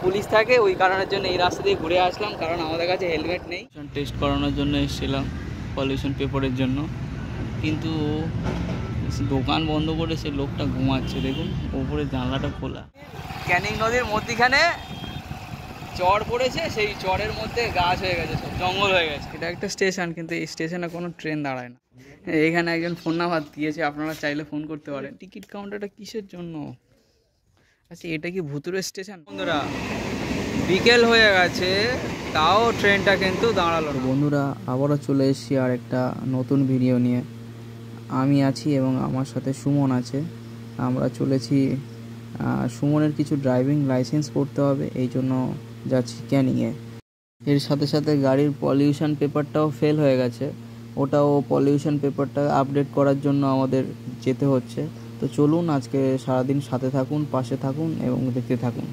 Police থাকে, ওই কারণের জন্য এই রাস্তা দিয়ে ঘুরে আসলাম, কারণ আমাদের কাছে হেলমেট নেই। টেস্ট করানোর জন্য এসেছিলাম পলিউশন পেপারের জন্য, কিন্তু দোকান বন্ধ করে সে লোকটা ঘুমাচ্ছে। দেখুন ওপরে জানলাটা খোলা। ক্যানিং নদীর মধ্যিখানে চর পড়েছে, সেই চরের মধ্যে গাছ হয়ে গেছে, সব জঙ্গল হয়ে গেছে। এটা একটা স্টেশন, কিন্তু এই স্টেশনে কোনো ট্রেন দাঁড়ায় না। এখানে একজন ফোন নাম্বার দিয়েছে, আপনারা চাইলে ফোন করতে পারেন। টিকিট কাউন্টারটা কিসের জন্য? আচ্ছা, এটা কি ভুতুরে স্টেশন? বন্ধুরা বিকেল হয়ে গেছে, তাও ট্রেনটা কিন্তু দাঁড়ালো। বন্ধুরা আবারও চলে এসেছি আর একটা নতুন ভিডিও নিয়ে। আমি আছি এবং আমার সাথে সুমন আছে। আমরা চলেছি, সুমনের কিছু ড্রাইভিং লাইসেন্স করতে হবে, এই জন্য যাচ্ছি ক্যানিংয়ে। এর সাথে সাথে গাড়ির পলিউশন পেপারটাও ফেল হয়ে গেছে, ওটাও পলিউশন পেপারটা আপডেট করার জন্য আমাদের যেতে হচ্ছে। তো চলুন আজকে সারাদিন সাথে থাকুন, পাশে থাকুন এবং দেখতে থাকুন।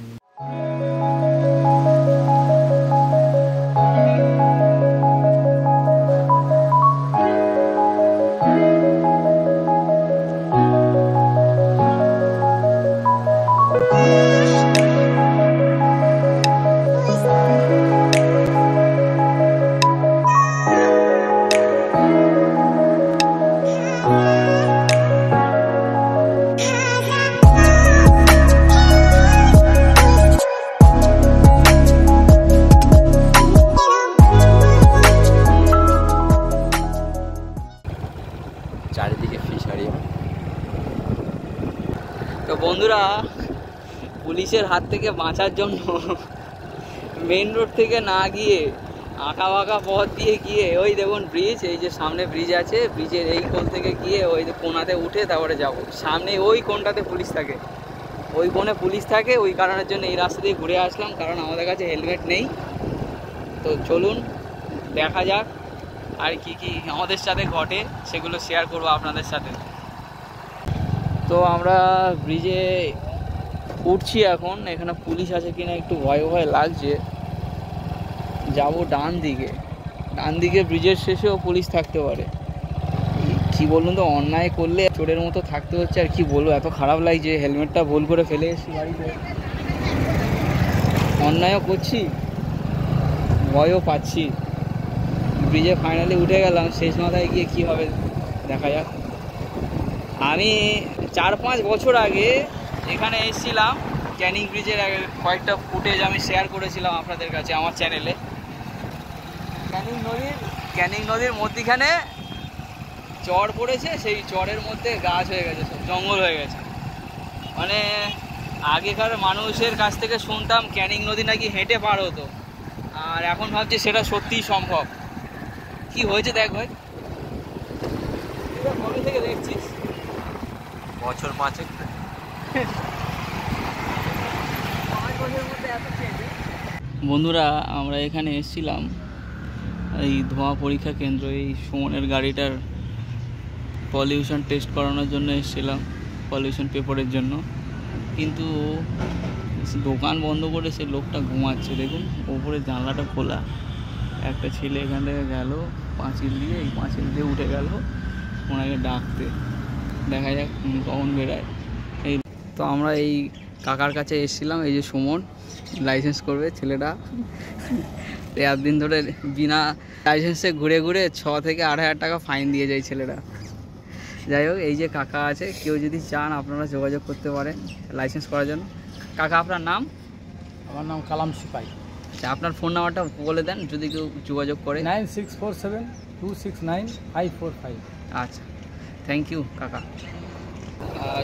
চারিদিকে ফিশারি। তো বন্ধুরা, পুলিশের হাত থেকে বাঁচার জন্য মেন রোড থেকে না গিয়ে আঁকা বাঁকা পথ দিয়ে গিয়ে, ওই দেখুন ব্রিজ, এই যে সামনে ব্রিজ আছে, ব্রিজের এই কোণ থেকে গিয়ে ওই কোণাতে উঠে তারপরে যাবো। সামনে ওই কোণটাতে পুলিশ থাকে, ওই কোণে পুলিশ থাকে, ওই কারণের জন্য এই রাস্তা দিয়ে ঘুরে আসলাম, কারণ আমাদের কাছে হেলমেট নেই। তো চলুন দেখা যাক আর কি কি আমাদের সাথে ঘটে, সেগুলো শেয়ার করবো আপনাদের সাথে। তো আমরা ব্রিজে উঠছি এখন, এখানে পুলিশ আছে কিনা একটু ভয় ভয় লাগছে। যাব ডান দিকে, ডান দিকে ব্রিজের শেষেও পুলিশ থাকতে পারে। কি বলুন তো, অন্যায় করলে চোরের মতো থাকতে হচ্ছে। আর কি বলবো, এত খারাপ লাগছে, হেলমেটটা ভুল করে ফেলে এসেছি গাড়িতে, অন্যায়ও করছি, ভয়ও পাচ্ছি। ব্রিজে ফাইনালি উঠে গেলাম, শেষ মাথায় গিয়ে কী হবে দেখা যাক। আমি 4-5 বছর আগে এখানে এসেছিলাম, ক্যানিং ব্রিজের কয়েকটা ফুটেজ আমি শেয়ার করেছিলাম আপনাদের কাছে আমার চ্যানেলে। ক্যানিং নদীর মধ্যিখানে চর পড়েছে, সেই চরের মধ্যে গাছ হয়ে গেছে, সব জঙ্গল হয়ে গেছে। মানে আগেকার মানুষের কাছ থেকে শুনতাম ক্যানিং নদী নাকি হেঁটে পার হতো, আর এখন ভাবছি সেটা সত্যিই সম্ভব। কি হয়েছে দেখ ভাই, কবে থেকে দেখছিস? বছর 5 বন্ধুরা আমরা এখানে এসেছিলাম এই ধোঁয়া পরীক্ষা কেন্দ্র, এই সুমনের গাড়িটার পলিউশন টেস্ট করানোর জন্য এসেছিলাম, পলিউশন পেপারের জন্য, কিন্তু দোকান বন্ধ করে সে লোকটা ঘুমাচ্ছে। দেখুন ওপরে জানলাটা খোলা। একটা ছেলে এখান থেকে গেল পাঁচিল দিয়ে, এই পাঁচিল দিয়ে উঠে গেল ওনাকে ডাকতে, দেখা যাক কখন বেড়ায়। এই তো আমরা এই কাকার কাছে এসেছিলাম, এই যে সুমন লাইসেন্স করবে ছেলেটা, 1 দিন ধরে বিনা লাইসেন্সে ঘুরে ঘুরে 6 থেকে 8,000 টাকা ফাইন দিয়ে যায় ছেলেটা। যাই হোক, এই যে কাকা আছে, কেউ যদি চান আপনারা যোগাযোগ করতে পারেন লাইসেন্স করার জন্য। কাকা আপনার নাম? আমার নাম কালাম সিপাই। আচ্ছা, আপনার ফোন নাম্বারটা বলে দেন যদি কেউ যোগাযোগ করে। 9647269545। আচ্ছা, থ্যাংক ইউ কাকা।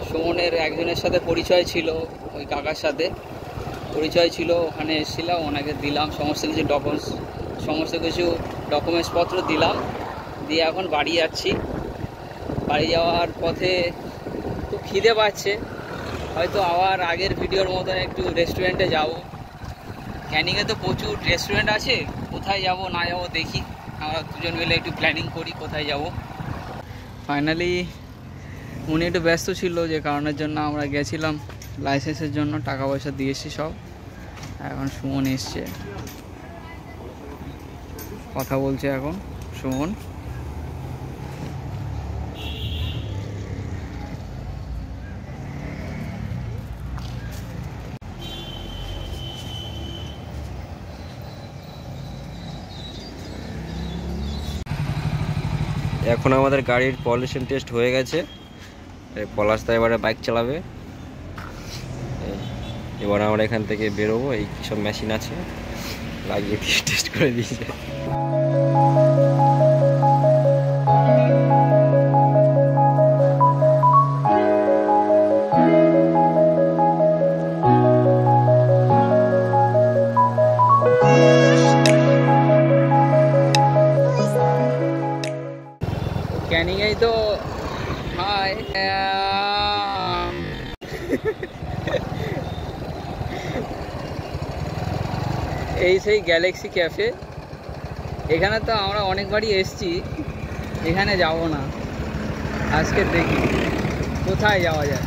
সুমনের একজনের সাথে পরিচয় ছিল, ওই কাকার সাথে পরিচয় ছিল, ওখানে এসেছিলাম, ওনাকে দিলাম সমস্ত কিছু ডকুমেন্টসপত্র দিলাম, দিয়ে এখন বাড়ি যাচ্ছি। বাড়ি যাওয়ার পথে খুব খিদে পাচ্ছে, হয়তো আবার আগের ভিডিওর মতন একটু রেস্টুরেন্টে যাব। ক্যানিংয়ে তো প্রচুর রেস্টুরেন্ট আছে, কোথায় যাব না যাব দেখি, আমরা দুজন মিলে একটু প্ল্যানিং করি কোথায় যাব। ফাইনালি উনি একটু ব্যস্ত ছিল, যে কারণের জন্য আমরা গেছিলাম লাইসেন্সের জন্য, টাকা পয়সা দিয়েছি সব। এখন সুমন এসছে, কথা বলছে এখন সুমন। এখন আমাদের গাড়ির পলিউশন টেস্ট হয়ে গেছে। পলাশদা এবারে বাইক চালাবে। এবার আমরা এখান থেকে বেরোবো। এই সব মেশিন আছে, লাগিয়ে দিয়ে টেস্ট করে দিয়েছে। ক্যানিং এই তো হাই এই সেই গ্যালাক্সি ক্যাফে। এখানে তো আমরা অনেকবারই এসছি, এখানে যাব না। আজকে দেখি কোথায় যাওয়া যায়।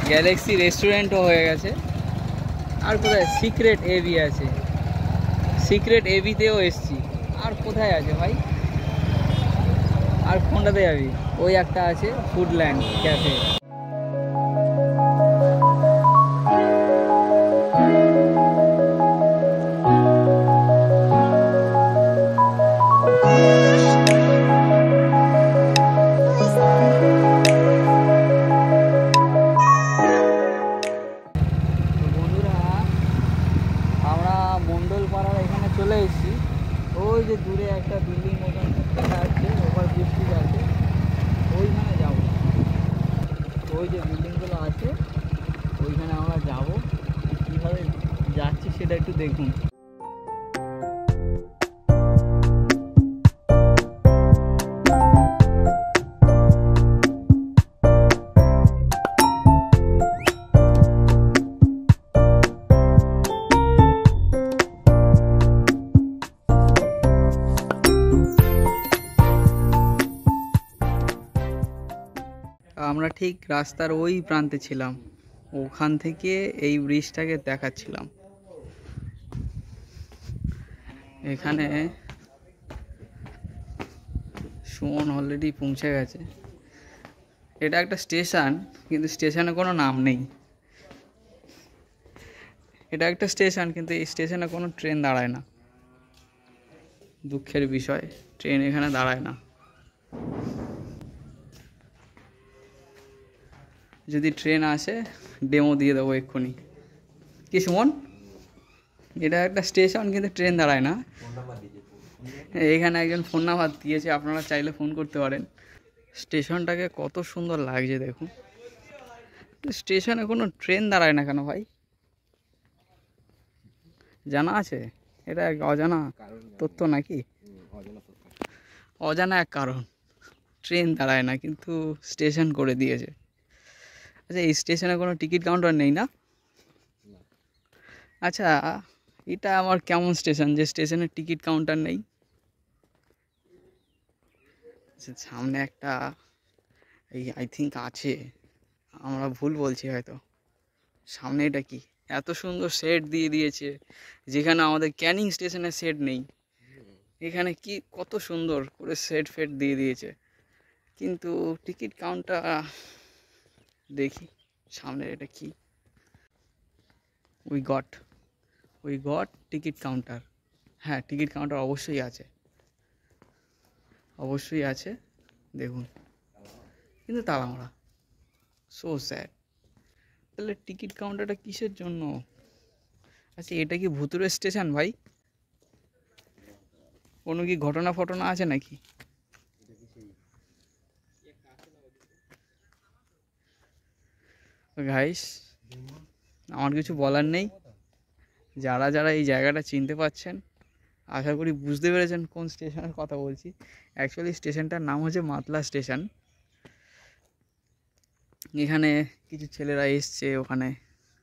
গ্যালাক্সি রেস্টুরেন্টও হয়ে গেছে। আর কোথায় সিক্রেট এবি আছে, সিক্রেট এবিতেও এসছি। আর কোথায় আছে ভাই? আর কোনটাতে যাবি? ওই একটা আছে ফুডল্যান্ড ক্যাফে। বন্ধুরা, আমরা মণ্ডলপাড়ার এখানে চলে এসেছি। ওই যে দূরে একটা বিল্ডিং মতন দেখা যাচ্ছে, ওভার ব্রিজ আছে, ওইখানে যাব। ওই যে বিল্ডিংগুলো আছে ওইখানে আমরা যাব। কীভাবে যাচ্ছি সেটা একটু দেখুন। আমরা ঠিক রাস্তার ওই প্রান্তে ছিলাম, ওখান থেকে এই ব্রিজটাকে দেখাচ্ছিলাম। এখানে সুমন অলরেডি পৌঁছে গেছে। এটা একটা স্টেশন, কিন্তু স্টেশনে কোনো নাম নেই। এটা একটা স্টেশন, কিন্তু এই স্টেশনে কোনো ট্রেন দাঁড়ায় না। দুঃখের বিষয়, ট্রেন এখানে দাঁড়ায় না। যদি ট্রেন আসে ডেমো দিয়ে দেবো এক্ষুনি। কি সুমন, এটা একটা স্টেশন কিন্তু ট্রেন দাঁড়ায় না। এখানে একজন ফোন নাম্বার দিয়েছে, আপনারা চাইলে ফোন করতে পারেন। স্টেশনটাকে কত সুন্দর লাগছে দেখুন। স্টেশনে কোনো ট্রেন দাঁড়ায় না কেন ভাই? জানা আছে? এটা এক অজানা তথ্য নাকি? অজানা এক কারণ, ট্রেন দাঁড়ায় না কিন্তু স্টেশন করে দিয়েছে। আচ্ছা, এই স্টেশনে কোনো টিকিট কাউন্টার নেই না? আচ্ছা, এটা আমার কেমন স্টেশন যে স্টেশনে টিকিট কাউন্টার নেই? আচ্ছা, সামনে একটা এই আই থিঙ্ক আছে, আমরা ভুল বলছি হয়তো। সামনে এটা কি এত সুন্দর সেট দিয়ে দিয়েছে, যেখানে আমাদের ক্যানিং স্টেশনের সেট নেই। এখানে কি কত সুন্দর করে সেট ফেট দিয়ে দিয়েছে, কিন্তু টিকিট কাউন্টার দেখি সামনে এটা কি। We got ticket counter. হ্যাঁ, টিকিট কাউন্টার অবশ্যই আছে, অবশ্যই আছে, দেখুন। কিন্তু তাড়াহুড়া, সো স্যাড। তাহলে টিকিট কাউন্টারটা কিসের জন্য? আচ্ছা, এটা কি ভুতুরে স্টেশন ভাই? কোনো কি ঘটনা ফটনা আছে নাকি? গাইস, আমার কিছু বলার নেই। যারা যারা এই জায়গাটা চিনতে পারছেন, আশা করি বুঝতে পেরেছেন কোন স্টেশনের কথা বলছি। অ্যাকচুয়ালি স্টেশনটার নাম হচ্ছে মাতলা স্টেশন। এখানে কিছু ছেলেরা এসছে, ওখানে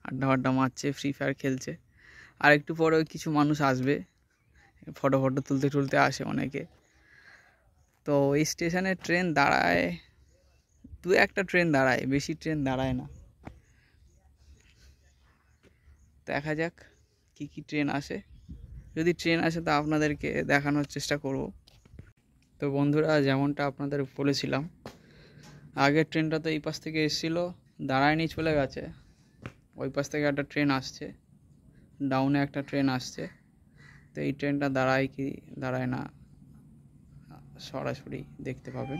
আড্ডা মারছে, ফ্রি ফায়ার খেলছে। আর একটু পরে কিছু মানুষ আসবে, ফটো তুলতে আসে অনেকে। তো এই স্টেশনে ট্রেন দাঁড়ায়, দু একটা ট্রেন দাঁড়ায়, বেশি ট্রেন দাঁড়ায় না। দেখা যাক কি কি ট্রেন আসে। যদি ট্রেন আসে তা আপনাদেরকে দেখানোর চেষ্টা করব। তো বন্ধুরা, যেমনটা আপনাদের বলেছিলাম, আগের ট্রেনটা তো এই পাশ থেকে এসেছিলো, দাঁড়ায়নি, চলে গেছে। ওই পাশ থেকে একটা ট্রেন আসছে, ডাউনে একটা ট্রেন আসছে। তো এই ট্রেনটা দাঁড়ায় কি দাঁড়ায় না সরাসরি দেখতে পাবেন।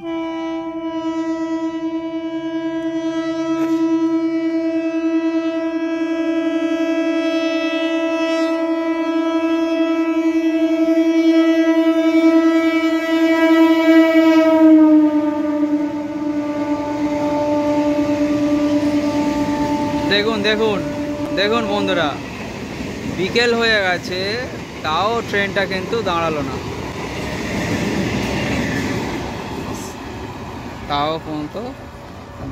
দেখুন দেখুন দেখুন বন্ধুরা, বিকেল হয়ে গেছে তাও ট্রেনটা কিন্তু দাঁড়ালো না, তাও পর্যন্ত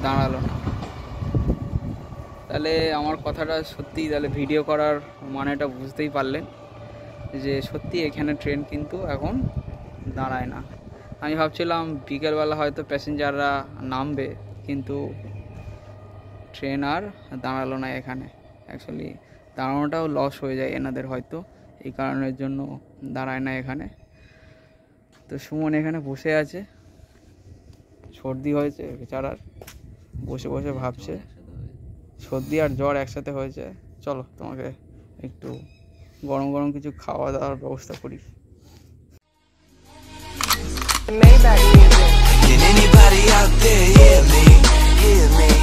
দাঁড়ালো না। তাহলে আমার কথাটা সত্যি, তাহলে ভিডিও করার মানেটা বুঝতেই পারলেন যে সত্যি এখানে ট্রেন কিন্তু এখন দাঁড়ায় না। আমি ভাবছিলাম বিকেলবেলা হয়তো প্যাসেঞ্জাররা নামবে, কিন্তু ট্রেন আর দাঁড়ালো না এখানে। অ্যাকচুয়ালি দাঁড়ানোটাও লস হয়ে যায় এনাদের, হয়তো এই কারণের জন্য দাঁড়ায় না এখানে। তো সুমন এখানে বসে আছে, সর্দি হয়েছে বেচারার, বসে বসে ভাবছে। সর্দি আর জ্বর একসাথে হয়েছে। চলো তোমাকে একটু গরম গরম কিছু খাওয়া দাওয়ার ব্যবস্থা করি। Can anybody out there hear me? Hear me?